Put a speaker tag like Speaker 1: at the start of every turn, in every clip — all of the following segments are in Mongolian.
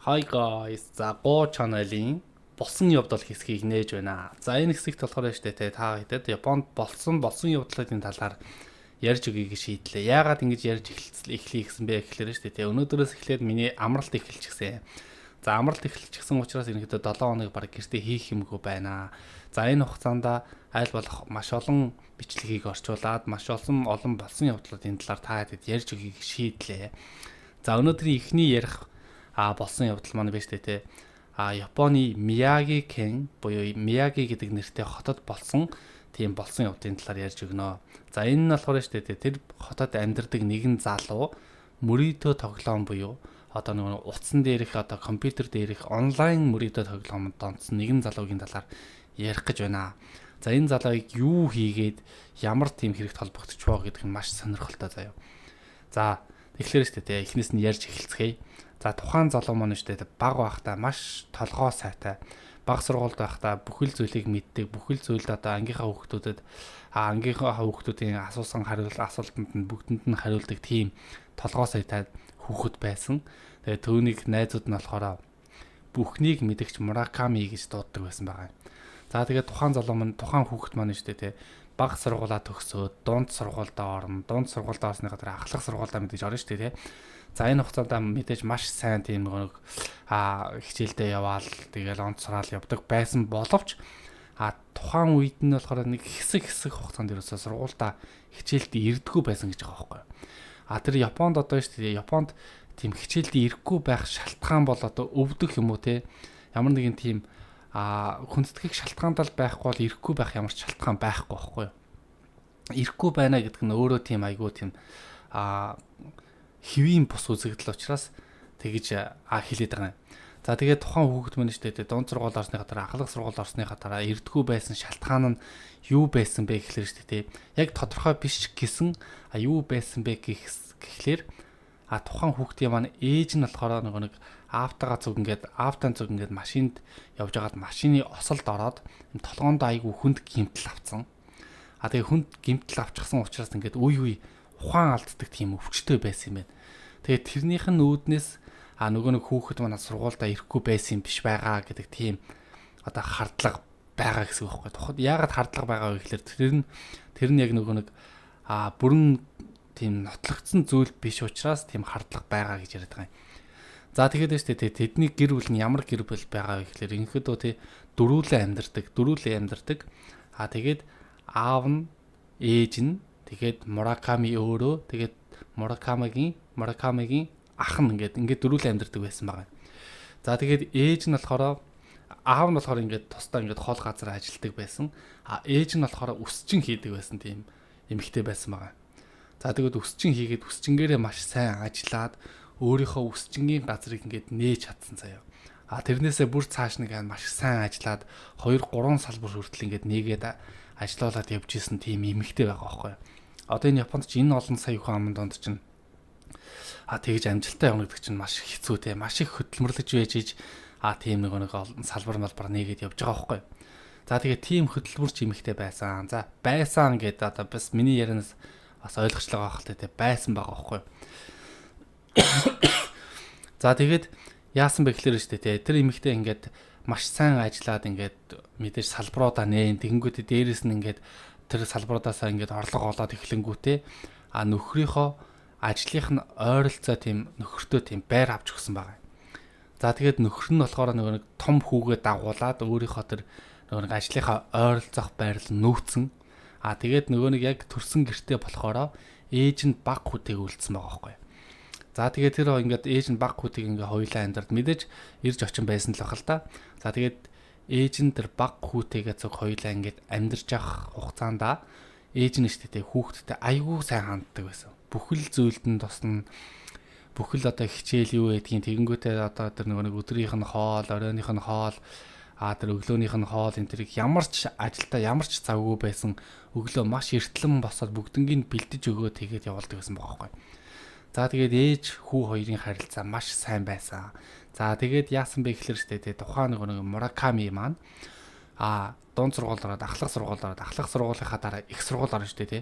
Speaker 1: Hi guys. За Go channel-ийн болсон явдал хэсгийг нээж байна. За энэ хэсэгт болохоор штэ та хэдэд Японд болсон явдлын талаар ярьж өгье гэж шийдлээ. Яагаад ингэж ярьж эхлэе гэсэн бэ гэхээр штэ өнөөдрөөс эхлээд миний амралт эхэлчихсэн. За амралт эхэлчихсэн учраас ерөнхийдөө 7 хоног баг гэртээ хийх юмгүй байна. За энэ хугацаанд аль болох маш олон бичлэгийг орчуулад маш олон болсон явдлуудын талаар та хэдэд ярьж өгье гэж шийдлээ. За өнөөдрийн эхний ярих болсон явдал маань биш тэ. Японы Мияги кен буюу Мияги гэдэг нэртэй хотод болсон болсон явдлын талаар ярьж өгнө. За энэ нь болохоор шүү дээ тэр хотод амьдардаг нэгэн залуу мөридөө тоглоом буюу одоо нэг утсан дээрх одоо компьютер дээрх онлайн мөридөө тоглоомд донцсон нэгэн залуугийн талаар ярих гэж байна. За энэ залууг юу хийгээд ямар тийм хэрэгт холбогдчихвоо гэдэг нь маш сонирхолтой заяа. За тэгэхээр шүү дээ эхнээс нь ярьж эхэлцгээе. За тухайн залуу маань шүү дээ баг байхдаа маш толгоо сайтай. Баг сургуульд байхдаа бүхэл зүйлийг мэддэг. Бүхэл зүйлд одоо ангийнхаа хүүхдүүдийн асуусан асуултанд нь бүгдэнд нь хариулдаг тийм толгоо сайтай хүүхэд байсан. Тэгээ түүнийг найзууд нь болохоор бүхнийг мэдгч Мураками гэж дууддаг байсан байгаа. За тэгээд тухайн хүүхэд маань шүү дээ баг сургуулаа төгсөөд дунд сургуульдаа орно. Дунд сургуульдаа орсны гадар ахлах сургуульдаа мэдээж орно шүү дээ. За энэ хугацаанд мэдээж маш сайн тийм нэг хичээлдээ яваал тэгэл онцраал явдаг байсан боловч тухайн үед нь болохоор нэг хэсэг хугацаанд ерөөсөө сургуульдаа хичээлд ирдэггүй байсан гэж байгаа байхгүй. Тэр Японд одоо шүү дээ Японд тийм хичээлд ирэхгүй байх шалтгаан бол одоо өвдөх юм уу те ямар нэгэн тийм хүндэтгэх шалтгаантай байхгүй бол ирэхгүй байх ямар ч шалтгаан байхгүй байхгүй. Ирэхгүй байна гэдэг нь өөрөө тийм айгүй тийм хэвийн бус үзэгдэл учраас тэгж хэлээд байгаа юм. За тэгээд тухайн хүүхэд мөн шүү дээ дунд сургууль орсны гадар ахлах сургууль орсны гадар ирдэггүй байсан шалтгаан нь юу байсан бэ гэхлээр шүү дээ яг тодорхой биш гэсэн юу байсан бэ гэхлээр тухайн хүүхдийн маань ээж нь болохоор нэг аавтан зүг ингээд машинд явж байгаад машины осолд ороод толгоонд айгүй хүнд гэмтэл авцсан. Тэгээ хүнд гэмтэл авчихсан учраас ингээд үе ухаан алддаг тийм өвчтөй байсан юм байна. Тэгээд тэрнийх нь үүднээс нөгөө нэг хүүхэд манай сургуультай ирэхгүй байсан юм биш байгаа гэдэг тийм одоо хардлага байгаа гэсэн үг байхгүй. Яагаад хардлага байгаа вэ гэхээр тэр нь яг нөгөө нэг бүрэн тийм нотлогдсон зүйл биш учраас тийм хардлага байгаа гэж яриад байгаа юм. За тэгээд шүү дээ тэдний гэр бүл нь ямар гэр бүл байгаа вэ гэхээр инхэдөө дөрвөлээ амьдардаг. Тэгээд аав нь ээж нь тэгээд Мураками өөрөө тэгээд Муракамигийн ах нь ингээд дөрвөлээ амьдардаг байсан байгаа. За тэгээд ээж нь болохоор аав нь болохоор ингээд тусдаа ингээд хоол газар ажилладаг байсан. Ээж нь болохоор өсчин хийдэг байсан тийм эмэгтэй байсан байгаа. За тэгээд өсчин хийгээд өсчингээрээ маш сайн ажиллаад өөрийнхөө өсчингийн газрыг ингээд нээж чадсан заяа. Тэрнээсээ бүр цааш нэг маш сайн ажиллаад 2-3 салбар хүртэл ингээд нээгээд ажиллаулаад явж исэн тийм эмэгтэй байгаа байхгүй. Одоо энэ Японд ч энэ олон сая хүн аман донд чинь тэгж амжилттай явна гэдэг чинь маш хэцүү те маш их хөдөлмөрлөж байж тийм нэг олон салбар нээгээд явж байгаа байхгүй. За тэгээд тийм хөдөлмөрч эмэгтэй байсан. За байсан гэдэг одоо бас миний ярианаас бас ойлгочлаа байх л те байсан байгаа байхгүй. За тэгээд яасан бэ гэхээр шүү дээ тэр эмэгтэй ингээд маш сайн ажиллаад ингээд мэдээж салбаруудаа нээн тэгэнгүүтээ дээрэс нь ингээд тэр салбаруудаасаа ингээд орлого олоод эхлэнгүүтээ нөхрийнхөө ажлынх нь ойролцоо тийм нөхөртөө тийм байр авч өгсөн байгаа. За тэгээд нөхөр нь болохоор нэг том хүүгээ дагуулад өөрийнхөө тэр нэг ажлынхаа ойролцоох байрлал нүүцэн. Тэгээд нөгөө нэг яг төрсэн гэртээ болохоро ээж нь баг хүүтэйг үлдсэн байгаа байхгүй. За тэгээд тэр ингээд ээж нь баг хүүтэйг ингээд хоёулаа амьдард мэдээж ирж очин байсан л бахал та. За тэгээд ээж нь тэр баг хүүтэйгээ зөв хоёулаа ингээд амьдарч явах хугацаанд ээж нь штэ хүүхдтэй айгүй сайн ханддаг байсан. Бүхэл зүйлд нь тусна. Бүхэл одоо хичээл юу гэдгийг тэгэнгүүтээ одоо тэр нэг өдрийнх нь хоол, оройных нь хоол, тэр өглөөнийх нь хоол энэ тэрийг ямар ч ажилдаа ямар ч завгүй байсан өглөө маш эртлэн босоод бүгднийг бэлдэж өгөө тэгээд явуулдаг байсан байгаа байхгүй. За тэгээд ээж хүү хоёрын харилцаа маш сайн байсан. За тэгээд яасан бэ гэхэлэр штэ тухайн нэг Мураками маань дунд сургууль ороод ахлах сургуулийнхаа дараа их сургууль орно штэ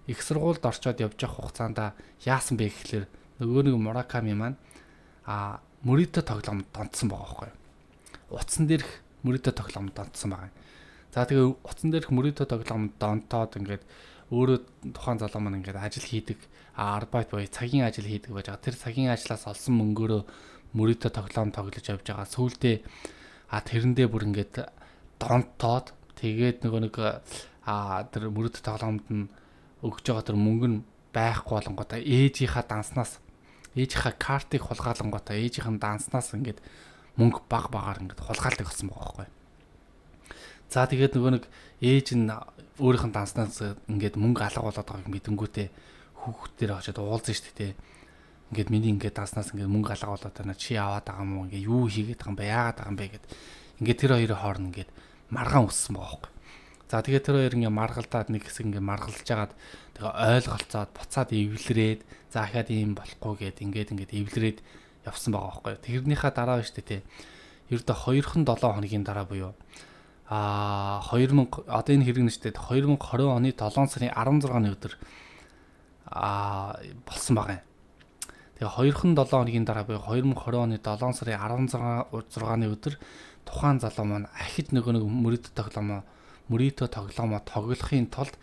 Speaker 1: их сургуульд орчоод явж явах хугацаанд яасан бэ гэхэлэр нөгөө нэг Мураками маань мөрөдө тоглоомд донтсон байгаа байхгүй. Утсан дээрх мөрөдө тоглоомд донтсон байгаа. За тэгээ утсан дээрх мөрөдө тоглоомд донтоод ингээд өөрөө тухайн залуу маань ингээд ажил хийдэг, арбайт буюу цагийн ажил хийдэг байж байгаа. Тэр цагийн ажлаас олсон мөнгөөрөө мөрөдө тоглоом тоглож явж байгаа. Сүүлдээ тэрэндээ бүр ингээд донтоод тэгээд нөгөө нэг тэр мөрөдө тоглоомд нь өгж байгаа тэр мөнгө нь байхгүй болонготой ээжийнхаа данснаас ээжийнхаа картыг хулгааланготой ээжийнхэн данснаас ингээд мөнгө багаар ингээд хулгаалдаг болсон байгаа байхгүй. За тэгээд нөгөө нэг ээж нь өөрийнх нь данснаас ингээд мөнгө алга болоод байгааг мэдэнгүүтээ хүүхдээр очиод уулзна шүү дээ. Ингээд миний ингээд данснаас ингээд мөнгө алга болоод байна. Чи аваад байгаа юм уу? Ингээд юу хийгээд байгаа юм бэ? Яагаад байгаа юм бэ гэд. Ингээд тэр хоёрын хооронд ингээд маргаан үссэн байгаа байхгүй. За тэгээд тэр хоёр ингээд маргалдаад нэг хэсэг ингээд маргалж жагаад тэгээ ойлголцоод буцаад эвлэрээд за ахаад ийм болохгүй гэд ингээд эвлэрээд явсан байгаа байхгүй. Тэрнийхээ дараа шүү дээ. Ердөө 2хан 7 хоногийн дараа буюу 2000 одоо энэ хэрэг нэштэй 2020 оны 7 сарын 16-ны өдөр болсон байгаа юм. Тэгээ 2хан 7 хоногийн дараа буюу 2020 оны 7 сарын 16-ны өдөр тухайн залуу маань ахиж нөгөө нэг мөрөдө тоглоомоо тоглохын тулд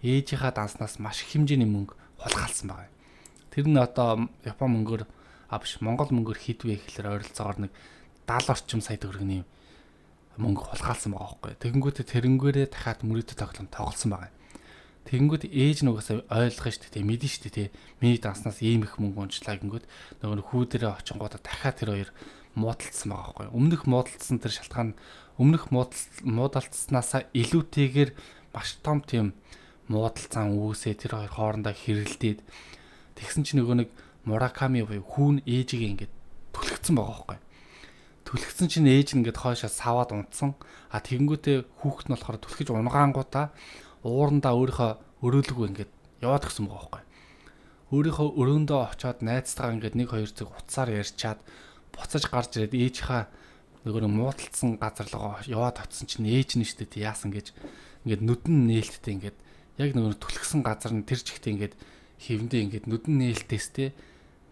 Speaker 1: ээжийнхаа данснаас маш их хэмжээний мөнгө хулгайлсан байгаа. Тэр нь одоо Япон мөнгөөр биш Монгол мөнгөөр хэдвэ гэхэлэр ойролцоогоор нэг 70 орчим сая төгрөгийн мөнгө хулгайлсан байгаа байхгүй. Тэгэнгүүтээ тэрэнгээрээ дахиад мөрөдө тоглоом тоглосон байгаа. Тэгэнгүүт ээж нугасаа ойлгох шүү дээ, мэдэн шүү дээ. Миний данснаас ийм их мөнгө унчлаа гингүүт нөгөө хүү дээрээ очингуудаа дахиад тэр хоёр муудалцсан байгаа байхгүй. Өмнөх муудалцсан тэр шалтгаан өмнөх муудалцснаасаа илүүтэйгээр маш том тийм муудалцаан үүсээ тэр хоёр хоорондоо хэрэлдээд тэгсэн чинь нөгөө нэг Мураками буюу хүүн ээжигээ ингээд түлхэгдсэн байгаа байхгүй. Түлхэгдсэн чинь ээж нь ингээд хойшоо саваад унтсан. Тэгэнгүүтээ хүүхэд нь болохоор түлхэж унгаангуудаа уурандаа өөрийнхөө өрөөлөгөө ингээд яваад гисэн байгаа байхгүй. Өөрийнхөө өрөөндөө очиод найзтайгаа ингээд 1-2 цаг уцаар ярьчаад буцаж гарч ирээд ээжийнхаа нөгөө муудалцсан газар руу яваад очсон чинь ээж нь штэ яасан гэж ингээд нүдэн нээлттэй ингээд яг нөгөө түлхсэн газар нь тэр чигтээ ингээд хэвэндээ ингээд нүдэн нээлттэйстэй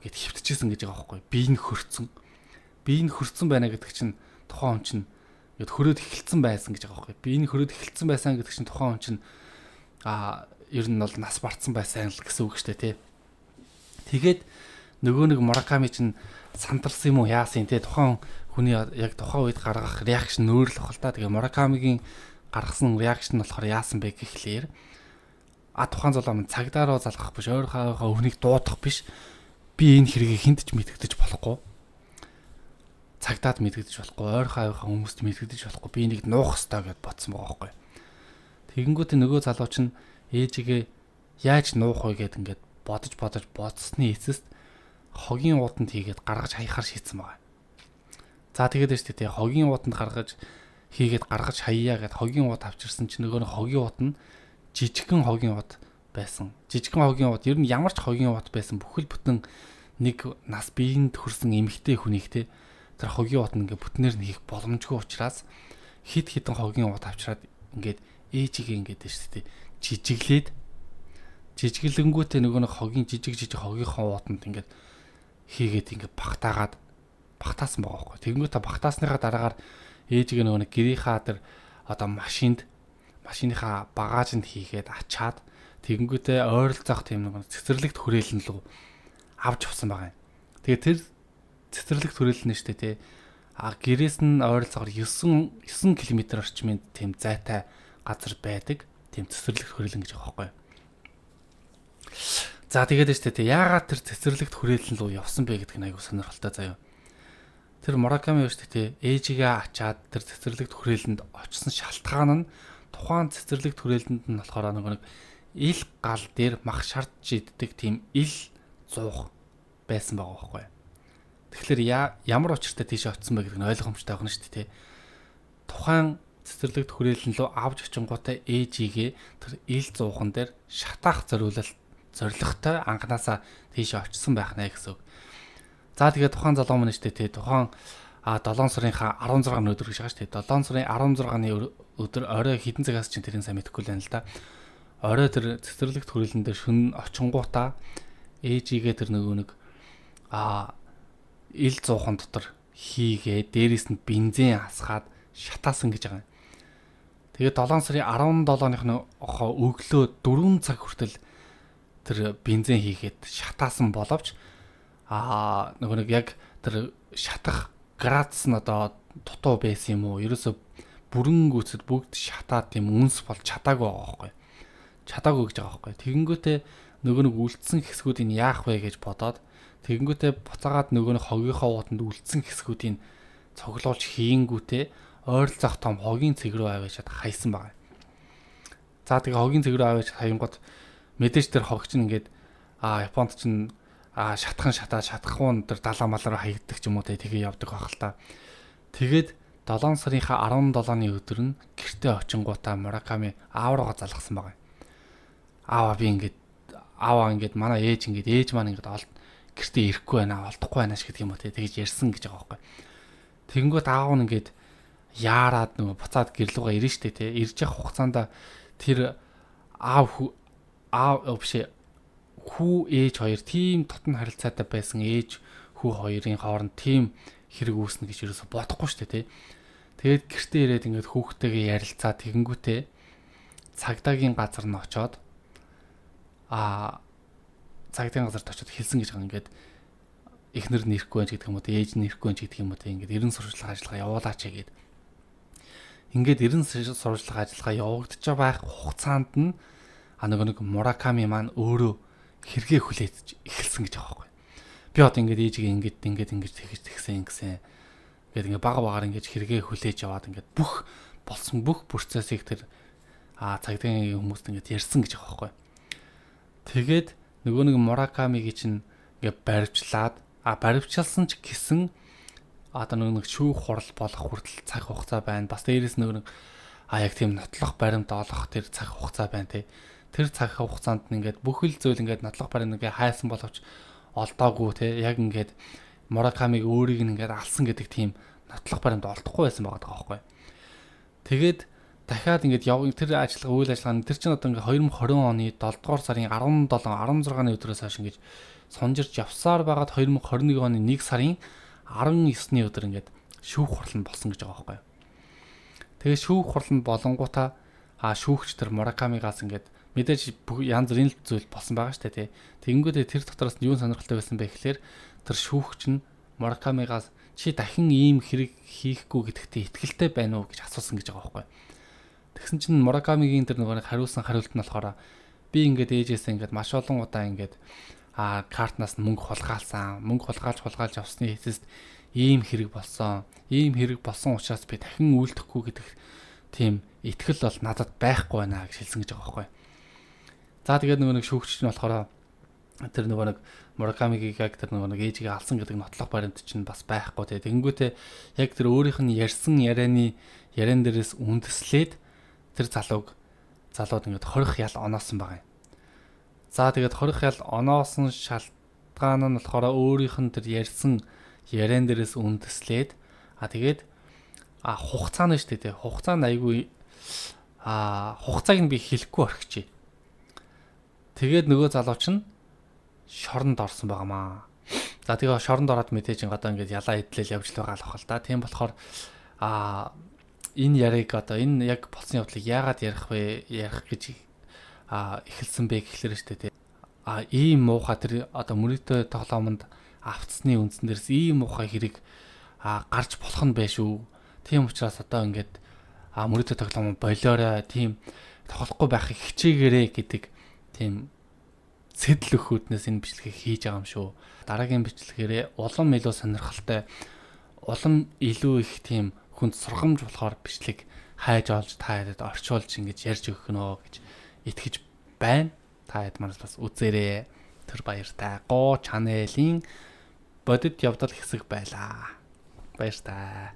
Speaker 1: ингээд хөвтчихсэн гэж байгаа байхгүй. Би энэ хөрцөн байна гэдэг чинь тухайн хүн чинь ингээд хөрөөд эхэлсэн байсан гэж байгаа байхгүй. Би энэ хөрөөд эхэлсэн байсан гэдэг чинь тухайн хүн чинь ер нь бол нас барцсан байсан л гэсэн үг штэ тий. Тэгээд нөгөө нэг Мураками чинь сандарсан юм уу яасан тий тухайн хүний яг тухайн үед гаргах реакшн нөөрлөх л та. Тэгээ Муракамигийн гаргасан реакшн болохоор яасан бэ гэхлээр тухайн залуу минь цагдаа руу залгах биш өөрийнхөө өвнийг дуудах биш. Би энэ хэргийг хүнд ч мэдгдэж болохгүй. Цагдаад мэдгдэж болохгүй. Ойрхоо хүмүүст мэдгдэж болохгүй. Би энийг нуух ёстой гэд бодсон байгаа байхгүй. Тэгэнгүүтээ нөгөө залуу чинь ээжигээ яаж нуух вэ гэд ингээд бодож бодсны эцэст хогийн уутанд хийгээд гаргаж хаяхаар шийдсэн байгаа. За тэгээд шүү дээ хогийн уутанд гаргаж хаяа гэд хогийн уут авчирсан чинь нөгөө хогийн уут нь жижигхэн хогийн уут байсан. Жижигхэн хогийн уут ер нь ямар ч хогийн уут байсан бүхэл бүтэн нэг нас биеинд хүрсэн эмэгтэй хүнийг те тэр хогийн уут нь ингээ бүтнээр нь хийх боломжгүй учраас хид хідэн хогийн уут авчираад ингээд ээжигээ ингээд шүү дээ жижиглэнгүүтээ нөгөө нэг хогийн жижиг хогийнхоо уутанд ингээд хийгээд ингээд багтаасан байгаа байхгүй. Тэгэнгүүтээ багтаасныхаа дараагаар ээжигээ нөгөө нэг гэрийнхаа тэр одоо машиныхаа багажинд хийгээд ачаад тэгэнгүүтээ ойролцоох тийм нэг цэцэрлэгт хүрээлэн лөө авч авсан байгаа юм. Тэгээ тэр цэцэрлэгт хүрээлэн нь шүү дээ гэрээс нь ойролцоогоор 9 км орчмын тийм зайтай газар байдаг. Тийм цэцэрлэгт хүрээлэн гэж байгаа байхгүй. За тэгээд шүү дээ яагаад тэр цэцэрлэгт хүрээлэн лөө явсан бэ гэдэг нь айгу сонирхолтой заяа. Тэр Мураками шүү дээ ээжигээ ачаад тэр цэцэрлэгт хүрээлэнд очсон шалтгаан нь тухайн цэцэрлэгт хүрээлэнд нь болохоор нэг ил гал дээр мах шардж иддэг тийм ил зуух байсан байгаа байхгүй. Тэгэхээр ямар учиртай тийш очсон бэ гэдэг нь ойлгомжтой байна шүү дээ. Тухайн цэцэрлэгт хүрээлэн лөө авч очингуудаа ээжигээ тэр ил зуухан дээр шатаах зорилготой анханасаа тийш очсон байх нэ гэсэн үг. За тэгээд тухайн залуу маань шүү дээ тухайн 7 сарынхаа 16-ны өдөр гэж байгаа шүү дээ. 7 сарын 16-ны өдөр орой хэдэн цагаас чинь тэрийг сайн мэдэхгүй л байна л да. Орой тэр цэцэрлэгт хүрээлэн дээр шүн очингуудаа ээжигээ тэр нөгөө нэг ил 100хан дотор хийгээ дээрээс нь бензин асгаад шатаасан гэж байгаа юм. Тэгээд 7 сарын 17-ныхоо өглөө 4 цаг хүртэл тэр бензин хийгээд шатаасан боловч нөгөө нэг яг тэр шатах градус нь одоо дутуу байсан юм уу? Ерөөсө бүрэн гүйцэд бүгд шатаад тийм үнс бол чадаагүй байгаа байхгүй. Чадаагүй гэж байгаа байхгүй. Тэгэнгүүтээ нөгөө нэг үлдсэн хэсгүүдийг яах вэ гэж бодоод тэгэнгүүтээ буцаагаад нөгөө нэг хогийнхоо утанд үлдсэн хэсгүүдийг цоглуулж хийнгүүтээ ойролцоох том хогийн цэг рүү аваачаад хайсан байгаа. За тэгээ хогийн цэг рүү аваач хаянгууд мэдээж тэр хогч нь ингээд Японд чинь шатахгүй тэр далаа малаараа хаягддаг ч юм уу тэгээ явдаг байх л та. Тэгээд 7 сарынхаа 17-ны өдөр нь гэртээ очингуудаа Мураками аав руугаа залгасан байгаа. Аава ингээд манай ээж маань ингээд гэртээ ирэхгүй байна, олдохгүй байна ш гэдэг юм уу тэгэж ярьсан гэж байгаа байхгүй. Тэгэнгүүт аав нь ингээд яарад нөгөө буцаад гэрлүүгээ ирнэ штэ те. Ирж явах хугацаанд тэр хүү ээж хоёр тийм дотн харилцаатай байсан ээж хүү хоёрын хооронд тийм хэрэг үүснэ гэж юусоо бодохгүй штэ те. Тэгээд гэртээ ирээд ингээд хүүхдтэйгээ ярилцаа тэгэнгүүтээ цагдаагийн газар нь очоод хэлсэн гэж байгаа ингээд эхнэр нь ирэхгүй байж гэдэг юм уу те ээж нь ирэхгүй байж гэдэг юм уу те ингээд ерэн сурвалжлага ажиллагаа явуулаач гэдэг. Ингээд ерэн сурвалжлага ажиллагаа явагдаж байх хугацаанд нь нэг Мураками маань өөрөө хэрэгээ хүлээж эхэлсэн гэж байгаа байхгүй. Би одоо ингээд ээжигээ ингэж тэгсэн ингээд ингээд багаар ингээд хэрэгээ хүлээж яваад ингээд бүх процессыг тэр цагдаагийн хүмүүст ингээд ярьсан гэж байгаа байхгүй. Тэгээд нөгөө нэг Муракамигийн чинь ингээд баривчлсан ч гэсэн одоо нэг шүүх хурал болох хүртэл цаг хугацаа байна. Бас дээрээс нэг яг тийм нотлох баримт олох тэр цаг хугацаа байна те. Тэр цаг хугацаанд ингээд бүх л зүйл ингээд нотлох баримт ингээд хайсан боловч олдоогүй те. Яг ингээд Муракамиг өөрийг ингээд алсан гэдэг тийм нотлох баримт олдохгүй байсан байгаа байхгүй. Тэгээд дахиад ингээд тэр үйл ажиллагаа тэр чинь одоо ингээд 2020 оны 7 дугаар сарын 16-ны өдрөөс хойш ингээд сонжирч явсаар байгаад 2021 оны 1 сарын 19-ны өдөр ингээд шүүх хурал нь болсон гэж байгаа байхгүй. Тэгээ шүүх хурал нь болонгуудаа шүүгч тэр Муракамигаас ингээд мэдээж янз бүрийн зүйл болсон байгаа шүү дээ тий. Тэгэнгүүтээ тэр дотроос нь юу сонирхолтой байсан бэ гэхээр тэр шүүгч нь Муракамигаас чи дахин ийм хэрэг хийхгүй гэдэгтээ итгэлтэй байна уу гэж асуусан гэж байгаа байхгүй. Тэгсэн чинь Муракамигийн тэр нэг хариулсан хариулт нь болохоор би ингээд ээжээсээ ингээд маш олон удаа ингээд картнаас мөнгө хулгаалж авсны хэсэст ийм хэрэг болсон. Ийм хэрэг болсон учраас би дахин үйлдэхгүй гэдэг тийм итгэл бол надад байхгүй байна гэж хэлсэн гэж байгаа байхгүй. За тэгээд нөгөө нэг шүүгч нь болохоор тэр нөгөө нэг Муракамигийг яг тэр нөгөө нэг ээжигээ алсан гэдэг нотлох баримт чинь бас байхгүй те. Тэгэнгүүтээ яг тэр өөрийнх нь ярьсан яриан дээрээс үндэслээд тэр залууд ингээд хорих ял оноосон байгаа юм. За тэгээд хорих ял оноосон шалтгаан нь болохоор өөрийнх нь тэр ярьсан яриан дээрээс үндэслээд тэгээд хугацаа нь шүү дээ. Хугацаа нь айгүй хугацааг нь би хэлэхгүй орхичээ. Тэгээд нөгөө залууч нь шоронд орсон байгаамаа. За тэгээ шоронд ороод мэдээж одоо ингээд ялаа идлэл явж л байгаа л бахал та. Тийм болохоор энэ яриг одоо энэ яг болсон явдлыг яагаад ярих гэж эхэлсэн бэ гэхлээр шүү дээ. Ийм муухай тэр одоо мөрөдөө тоглоомонд автсны үндсэн дээрс ийм муухай хэрэг гарч болох нь байш үү. Тийм учраас одоо ингээд мөрөдөө тоглоом болоорой тийм тоглохгүй байхыг хичээгээрэй гэдэг тийм сэтэл өгөхүүднээс энэ бичлэгийг хийж байгаа юм шүү. Дараагийн бичлэгээрээ улам илүү сонирхолтой, улам илүү их тийм хүнд сургамж болохоор бичлэг хайж олж та хэд орчуулж ингэж ярьж өгөх нөө гэж итгэж байна. Та хэд манаас бас үзээрэй. Тэр баяртай. Го чанелийн бодит явдал хэсэг байлаа. Баяртай.